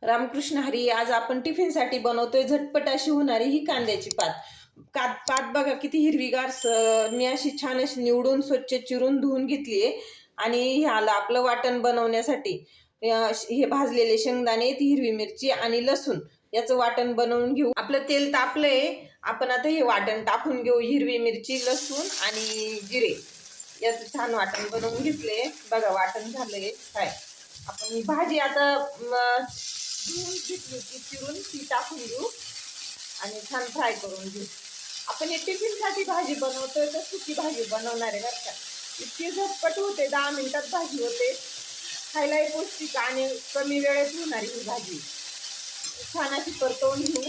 रामकृष्ण हरी. आज आपण टिफिनसाठी बनवतोय झटपट अशी होणारी ही कांद्याची पात. पात बघा किती हिरवीगार. मी अशी छान अशी निवडून स्वच्छ चिरून धुवून घेतलीये. आणि ह्याला आपलं वाटण बनवण्यासाठी हे भाजलेले शेंगदाणे, ती हिरवी मिरची आणि लसूण याचं वाटण बनवून घेऊ. आपलं तेल तापलंय. आपण आता हे वाटण टाकून घेऊ. हिरवी मिरची, लसूण आणि जिरे याचं छान वाटण बनवून घेतले. बघा वाटण झालंय काय. आपण ही भाजी आता धुवून घेतली होती, चिरून ती टाकून घेऊ आणि छान फ्राय करून घेऊ. आपण हे टिफिनसाठी भाजी बनवतोय तर सुकी भाजी बनवणार आहे बरं का. इतकी झटपट होते, 10 मिनिटात भाजी होते. खायलाही पौष्टिक आणि कमी वेळेत होणारी ही भाजी. छान अशी परतवून घेऊ.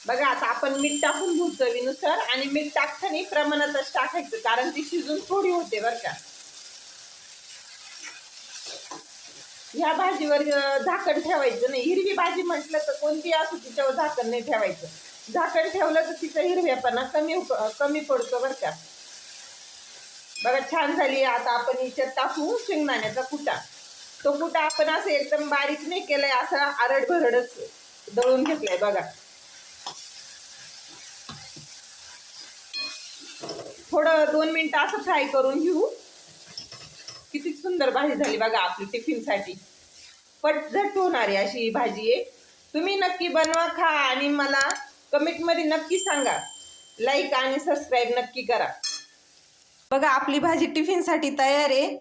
बघा आता आपण मीठ टाकून घेऊ चवीनुसार. आणि मीठ टाकताना प्रमाणातच टाकायचं, कारण ती शिजून थोडी होते बरं का. ह्या भाजीवर झाकण ठेवायचं नाही. हिरवी भाजी म्हटलं तर कोणती असो तिच्यावर झाकण नाही ठेवायचं. झाकण ठेवलं तर तिचा हिरव्यापणा कमी पडतो बरं का. बघा छान झाली. आता आपण हिच्यात टाकू शेंगदाण्याचा कुटा. तो कुटा आपण असं एकदम बारीक नाही केलाय, असा आरड भरडच दळून घेतलाय बघा. थोडं 2 मिनिटं असं फ्राय करून घेऊ. किती सुंदर भाजी झाली बघा आपली टिफिनसाठी. पटझट होणारी अशी ही भाजी आहे. तुम्ही नक्की बनवा, खा आणि मला कमेंटमध्ये नक्की सांगा. लाईक आणि सबस्क्राईब नक्की करा. बघा आपली भाजी टिफिनसाठी तयार आहे.